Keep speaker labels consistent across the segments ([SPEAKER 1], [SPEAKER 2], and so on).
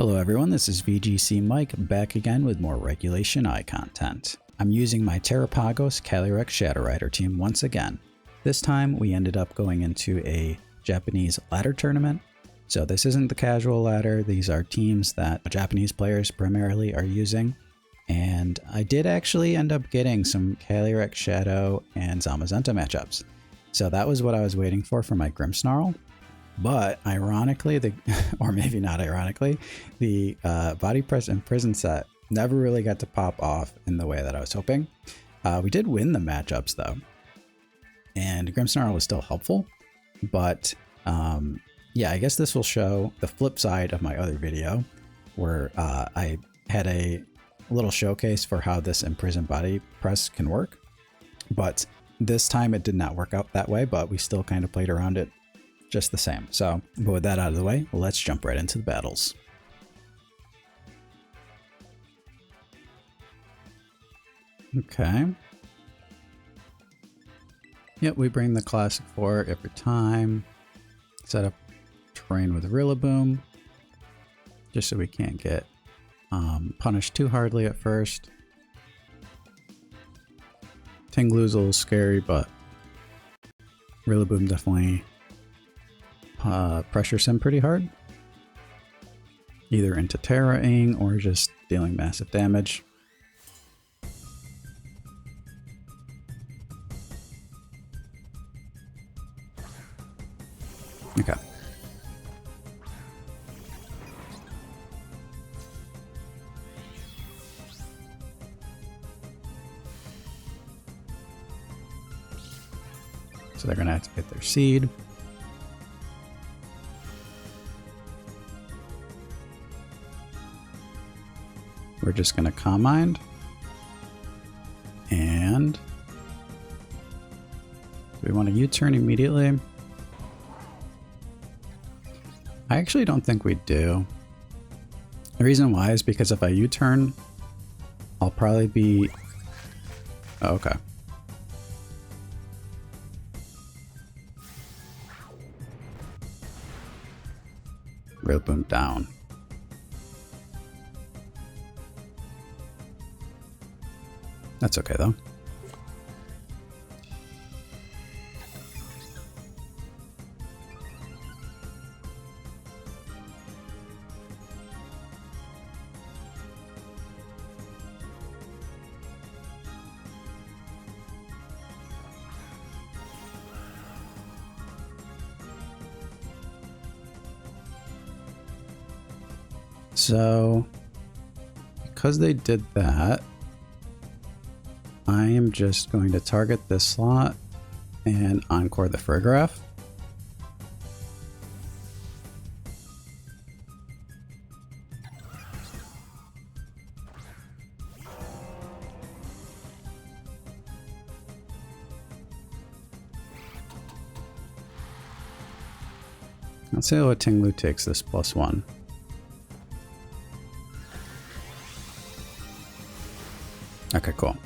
[SPEAKER 1] Hello everyone, this is VGC Mike back again with more Regulation I content. I'm using my Terapagos Calyrex-Shadow Rider team once again. This time we ended up going into a Japanese ladder tournament. So this isn't the casual ladder, these are teams that Japanese players primarily are using. And I did actually end up getting some Calyrex-Shadow and Zamazenta matchups. So that was what I was waiting for my Grimmsnarl. But ironically, or maybe not ironically, the Body Press and Prison set never really got to pop off in the way that I was hoping. We did win the matchups though, and Grimmsnarl was still helpful. But yeah, I guess this will show the flip side of my other video, where I had a little showcase for how this imprisoned body press can work. But this time it did not work out that way, but we still kind of played around it just the same. So, but with that out of the way, let's jump right into the battles. Okay. Yep, we bring the classic 4 every time. Set up terrain with Rillaboom, just so we can't get punished too hardly at first. Tinglu's a little scary, but Rillaboom definitely pressures him pretty hard, either into Terra-ing or just dealing massive damage. Okay. So they're gonna have to get their seed. We're just going to Calm Mind, and do we want to U-turn immediately? I actually don't think we do. The reason why is because if I U-turn, I'll probably be... Oh, okay. Rillaboom down. That's okay though. So, because they did that, I am just going to target this slot and Encore the Frigoraph. Let's see what Tinglu takes this +1. Okay, cool.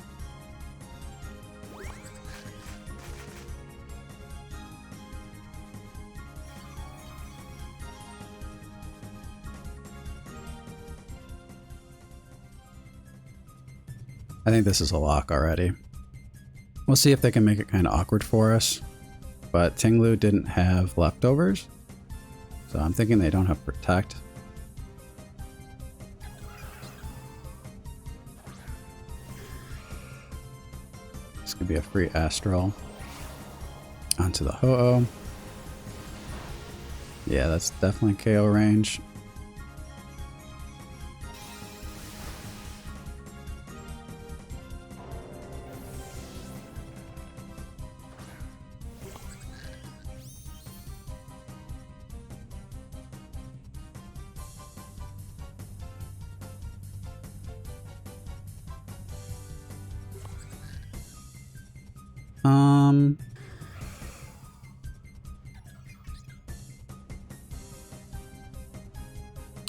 [SPEAKER 1] I think this is a lock already. We'll see if they can make it kind of awkward for us. But Tinglu didn't have leftovers, so I'm thinking they don't have Protect. This could be a free Astral onto the Ho-Oh. Yeah, that's definitely KO range.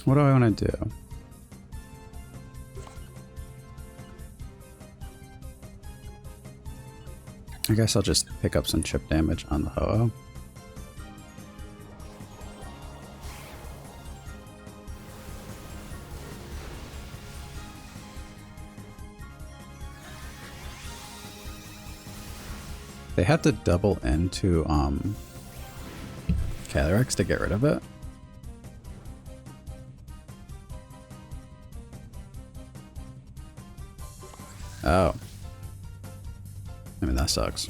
[SPEAKER 1] What do I want to do? I guess I'll just pick up some chip damage on the Ho-Oh. They had to double into Calyrex to get rid of it. Oh. I mean, that sucks.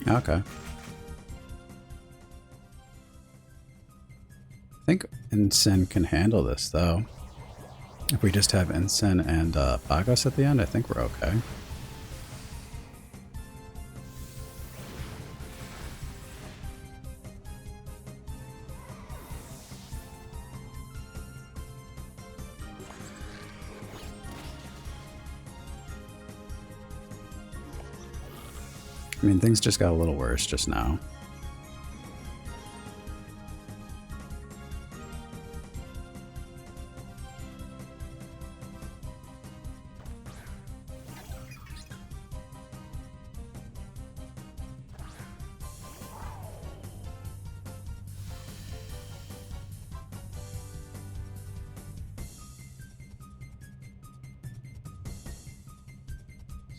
[SPEAKER 1] Okay. I think Incin can handle this, though. If we just have Incin and Pagos at the end, I think we're okay. I mean, things just got a little worse just now.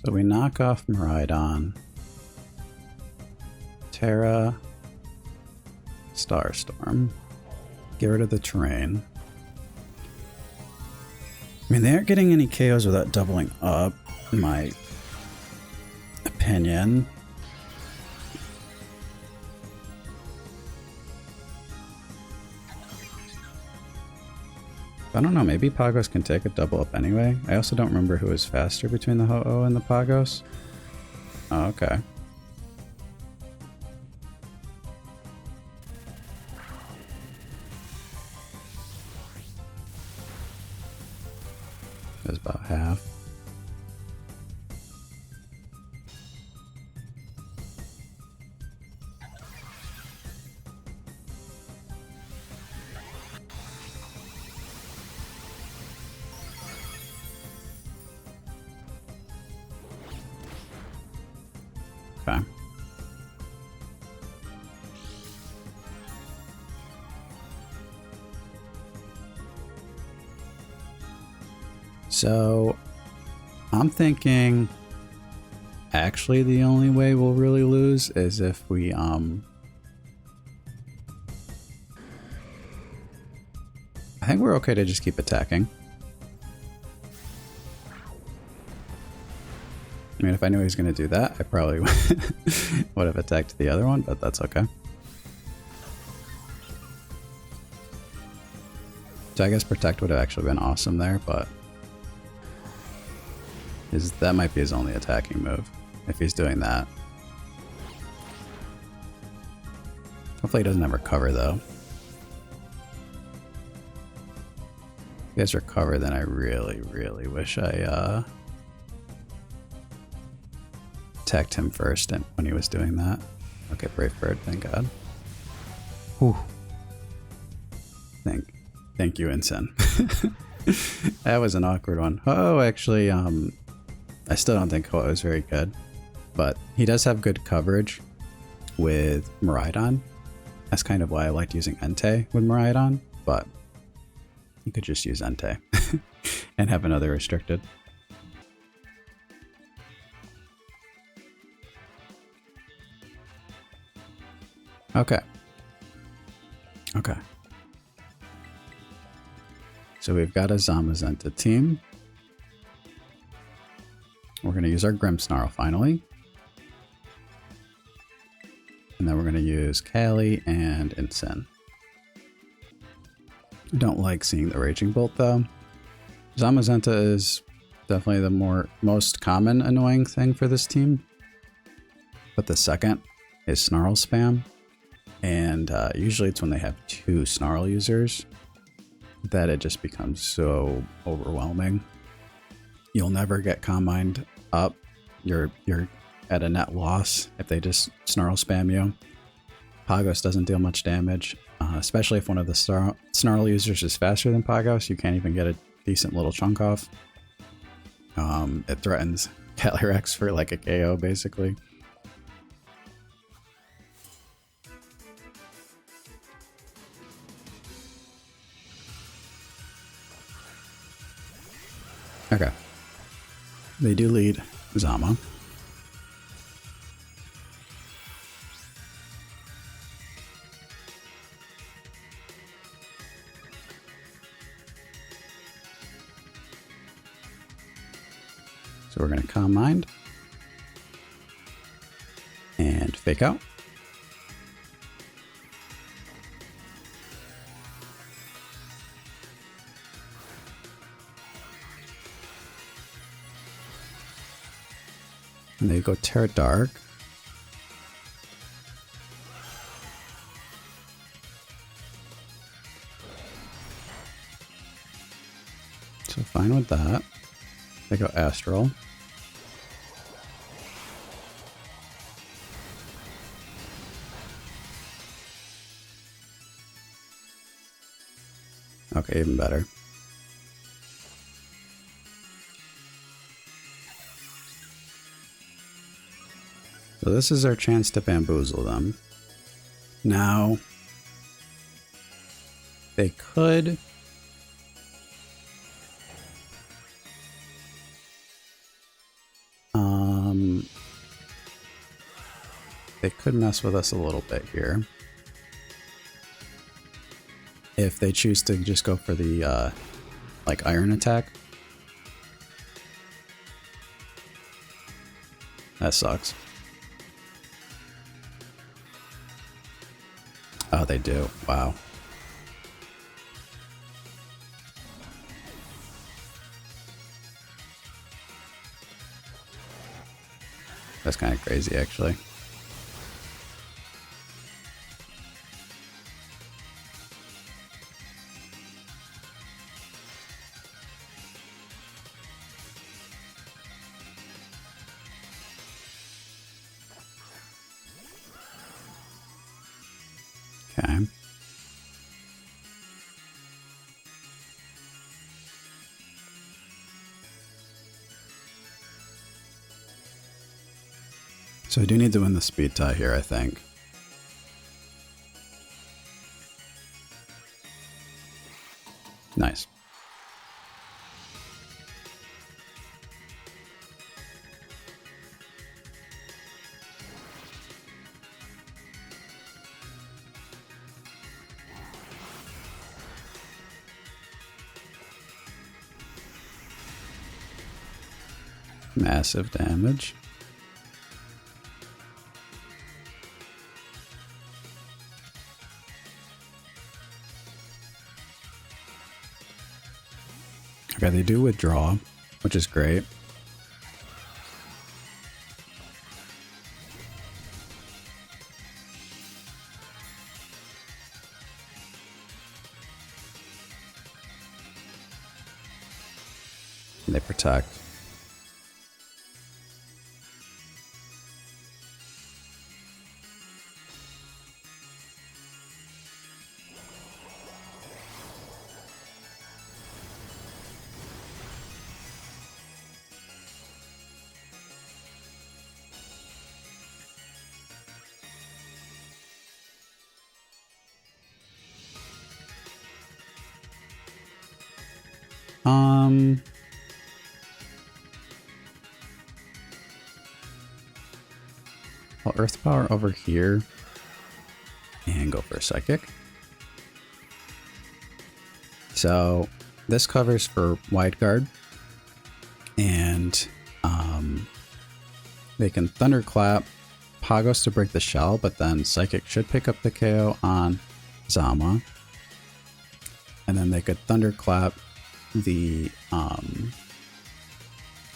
[SPEAKER 1] So we knock off Miraidon. Tera Starstorm. Get rid of the terrain. I mean, they aren't getting any KOs without doubling up, in my opinion. I don't know, maybe Pagos can take a double up anyway. I also don't remember who was faster between the Ho-Oh and the Pagos. Oh, okay. That's about half. Okay. So I'm thinking actually the only way we'll really lose is if we I think we're okay to just keep attacking. I mean, if I knew he was going to do that, I probably would have attacked the other one, but that's okay. So I guess Protect would have actually been awesome there, but that might be his only attacking move, if he's doing that. Hopefully he doesn't have Recover, though. If he has Recover, then I really, really wish I attacked him first when he was doing that. Okay, Brave Bird, thank God. Whew. Thank you, Incin. That was an awkward one. Oh, actually, I still don't think Ho-Oh is very good, but he does have good coverage with Miraidon. That's kind of why I liked using Entei with Miraidon, but you could just use Entei and have another restricted. Okay. Okay. So we've got a Zamazenta team. We're going to use our Grimmsnarl finally. And then we're going to use Cali and Incin. I don't like seeing the Raging Bolt though. Zamazenta is definitely the most common annoying thing for this team. But the second is Snarl spam. And usually it's when they have two Snarl users that it just becomes so overwhelming. you'll never get Combined up. You're at a net loss if they just Snarl spam you. Pagos doesn't deal much damage, especially if one of the Snarl users is faster than Pagos. You can't even get a decent little chunk off. It threatens Calyrex for like a KO, basically. Okay. They do lead Zama. So we're going to Calm Mind and Fake Out. And they go Terra Dark. So fine with that. They go Astral. Okay, even better. So this is our chance to bamboozle them. Now, they could... They could mess with us a little bit here. If they choose to just go for the, like, Iron Attack. That sucks. Oh, they do. Wow. That's kind of crazy, actually. Okay. So I do need to win the speed tie here, I think. Nice. Massive damage. Okay, they do withdraw, which is great. And they protect. I'll Earth Power over here and go for a Psychic. So this covers for Wide Guard, and they can Thunderclap Pagos to break the shell, but then Psychic should pick up the KO on Zama, and then they could Thunderclap the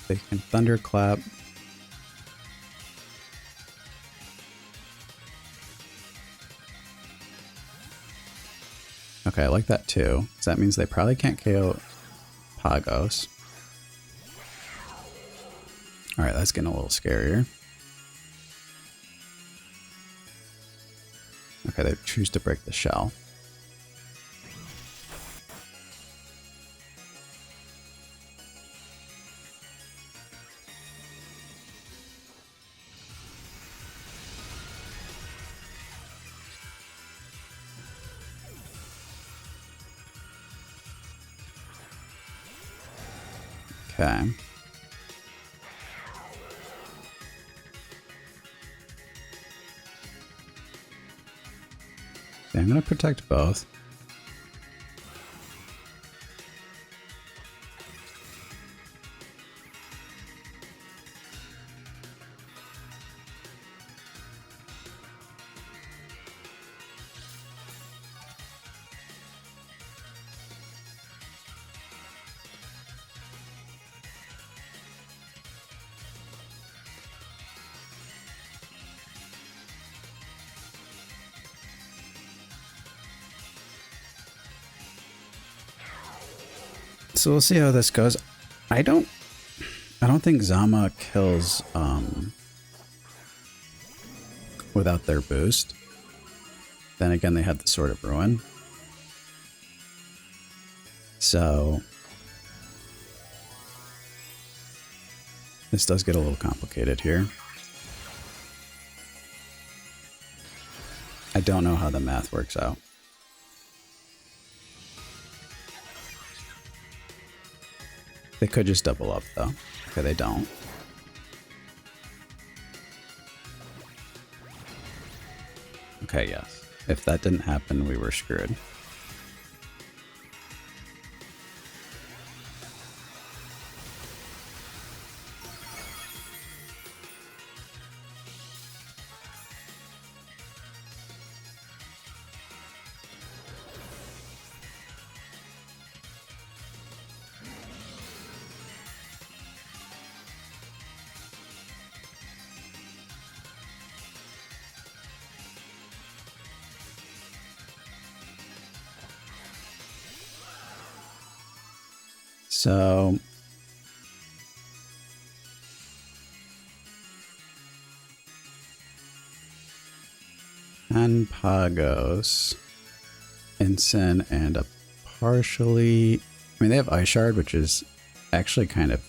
[SPEAKER 1] they can Thunderclap Okay, I like that too, because that means they probably can't KO Pagos. Alright, that's getting a little scarier. Okay, they choose to break the shell. Okay. Okay, I'm going to protect both. So we'll see how this goes. I don't think Zama kills without their boost. Then again, they had the Sword of Ruin. So this does get a little complicated here. I don't know how the math works out. They could just double up though. Okay, they don't. Okay, yes. If that didn't happen, we were screwed. So Terapagos, Incin, and a partially... I mean, they have Ice Shard, which is actually kind of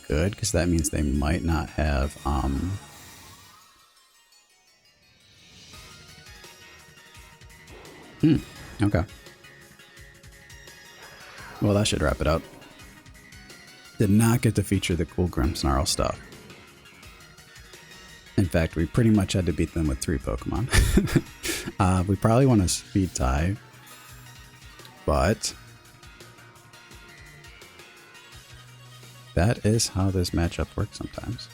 [SPEAKER 1] good, because that means they might not have... Okay. Well, that should wrap it up. Did not get to feature the cool Grimmsnarl stuff. In fact, we pretty much had to beat them with 3 Pokemon. We probably want to speed tie, but that is how this matchup works sometimes.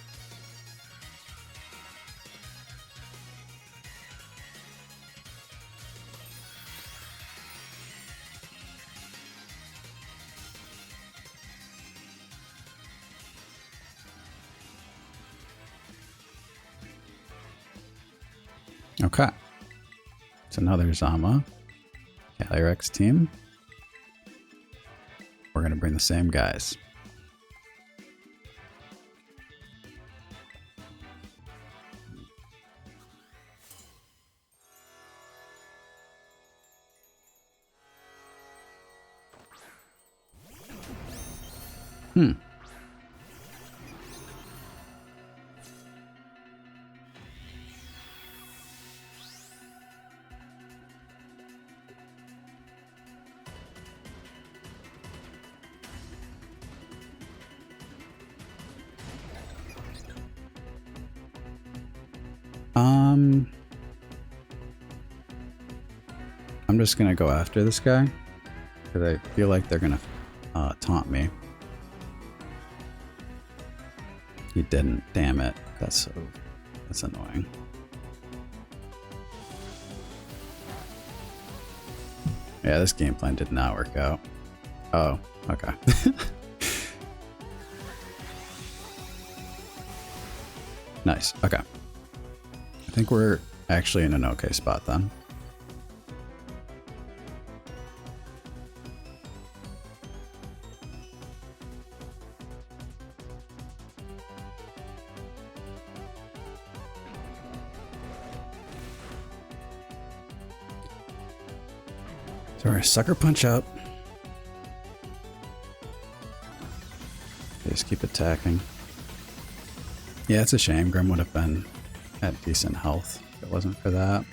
[SPEAKER 1] Okay, it's another Zama Calyrex team. We're going to bring the same guys. I'm just gonna go after this guy because I feel like they're gonna taunt me. He didn't. Damn it. That's annoying. Yeah, this game plan did not work out. Oh, okay. Nice. Okay. I think we're actually in an okay spot then. So we're gonna Sucker Punch up. Just keep attacking. Yeah, it's a shame. Grim would have been at decent health if it wasn't for that.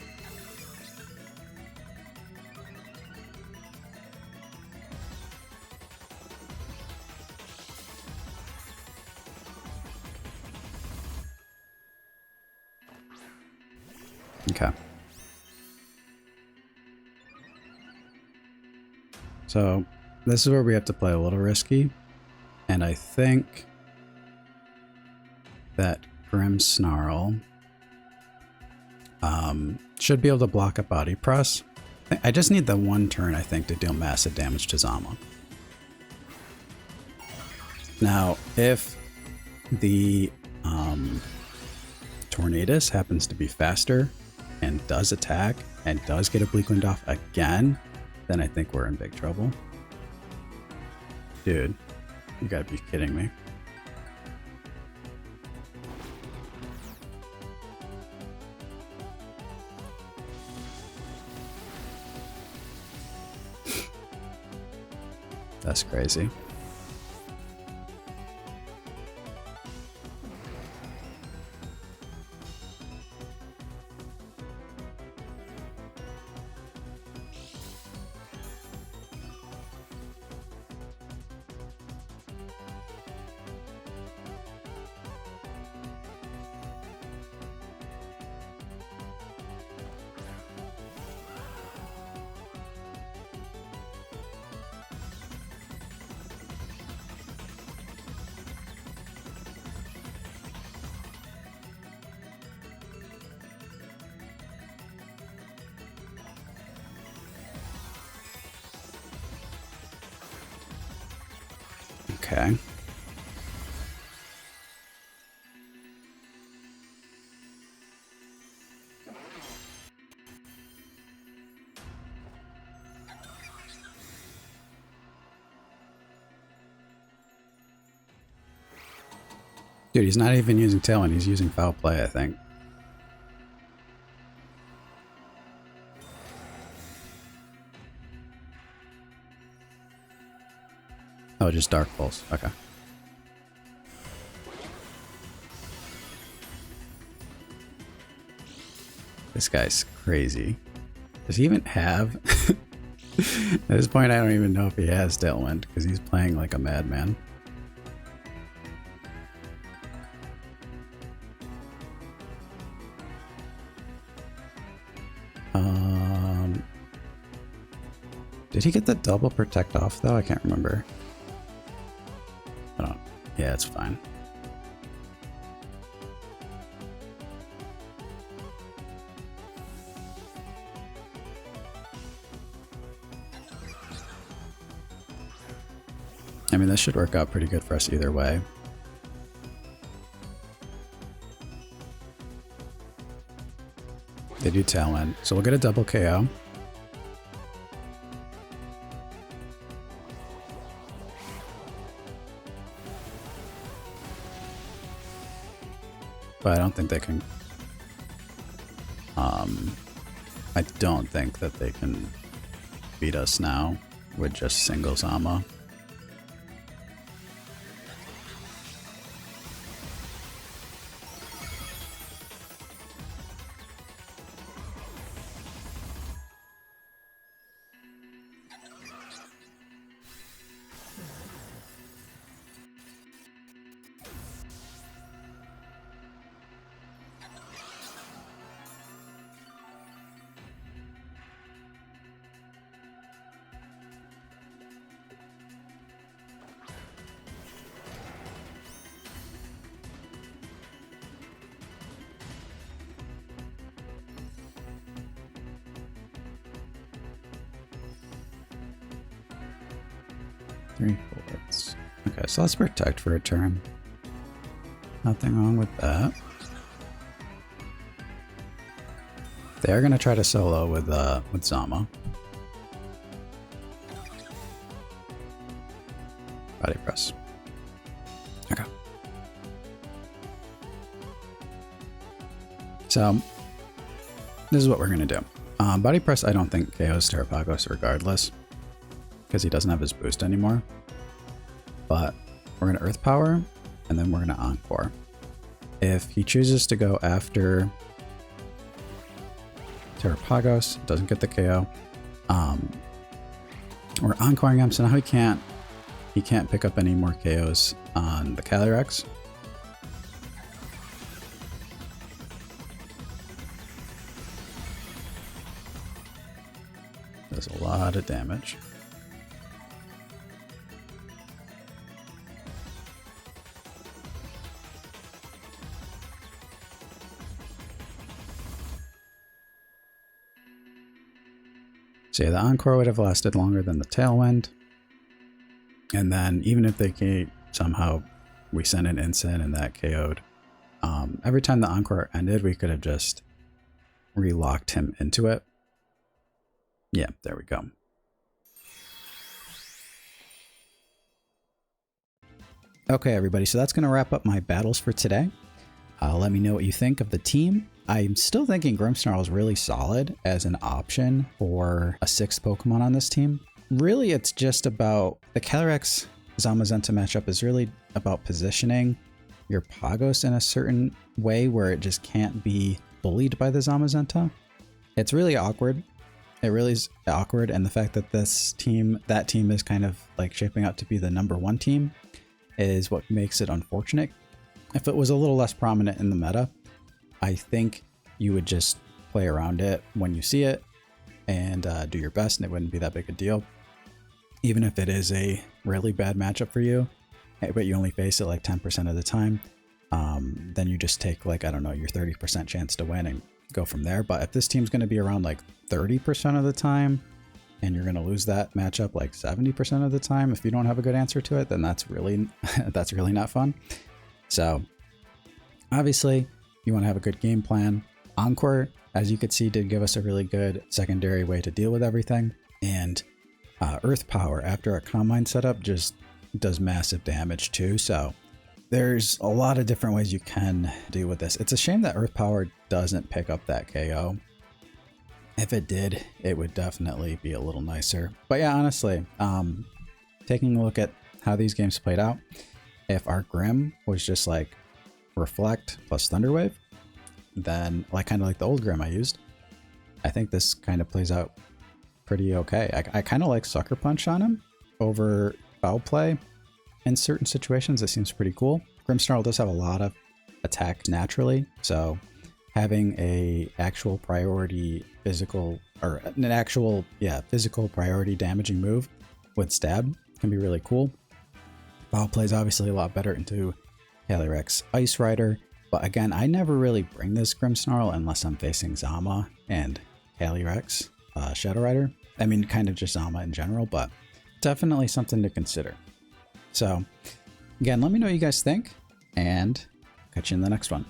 [SPEAKER 1] Okay. So this is where we have to play a little risky. And I think that Grimmsnarl should be able to block a body press. I just need the one turn, I think, to deal massive damage to Zama. Now, if the Tornadus happens to be faster and does attack and does get a Bleak Wind off again, then I think we're in big trouble. Dude, you gotta be kidding me. That's crazy. Okay. Dude, he's not even using Tailwind, he's using Foul Play, I think. Oh, just Dark Pulse. Okay. This guy's crazy. Does he even have... At this point, I don't even know if he has Tailwind, because he's playing like a madman. Did he get the double protect off, though? I can't remember. Oh, yeah, it's fine. I mean, this should work out pretty good for us either way. They do Tailwind, so we'll get a double KO. But I don't think they can... I don't think that they can beat us now with just single Zama. Three forwards. Okay, so let's protect for a turn. Nothing wrong with that. They are gonna try to solo with Zama. Body press. Okay. So this is what we're gonna do. Body Press I don't think KOs Terapagos regardless, because he doesn't have his boost anymore. But we're going to Earth Power, and then we're going to Encore. If he chooses to go after Terapagos, doesn't get the KO. We're Encoring him, so now he can't pick up any more KOs on the Calyrex. Does a lot of damage. So yeah, the Encore would have lasted longer than the Tailwind. And then even if they somehow we sent an Incin and that KO'd, every time the Encore ended, we could have just relocked him into it. Yeah, there we go. Okay, everybody, so that's going to wrap up my battles for today. Let me know what you think of the team. I'm still thinking Grimmsnarl is really solid as an option for a 6th Pokemon on this team. Really, it's just about the Calyrex Zamazenta matchup is really about positioning your Pagos in a certain way where it just can't be bullied by the Zamazenta. It's really awkward. It really is awkward, and the fact that that team is kind of like shaping out to be the #1 team is what makes it unfortunate. If it was a little less prominent in the meta, I think you would just play around it when you see it and do your best, and it wouldn't be that big a deal. Even if it is a really bad matchup for you, but you only face it like 10% of the time, then you just take like, I don't know, your 30% chance to win and go from there. But if this team's going to be around like 30% of the time, and you're going to lose that matchup like 70% of the time, if you don't have a good answer to it, then that's really not fun. So obviously you want to have a good game plan. Encore, as you could see, did give us a really good secondary way to deal with everything. And Earth Power after a Combine setup just does massive damage too. So there's a lot of different ways you can deal with this. It's a shame that Earth Power doesn't pick up that KO. If it did, it would definitely be a little nicer. But yeah, honestly, taking a look at how these games played out, if our Grim was just like Reflect plus Thunder Wave, then kind of like the old Grim I used, I think this kind of plays out pretty okay. I kind of like Sucker Punch on him over Foul Play in certain situations. It seems pretty cool. Grimmsnarl does have a lot of attack naturally, so having a actual priority physical or an actual physical priority damaging move with Stab can be really cool. Foul Play is obviously a lot better into Calyrex Ice Rider, but again, I never really bring this Grimmsnarl unless I'm facing Zama and Calyrex Shadow Rider. I mean, kind of just Zama in general, but definitely something to consider. So again, let me know what you guys think, and catch you in the next one.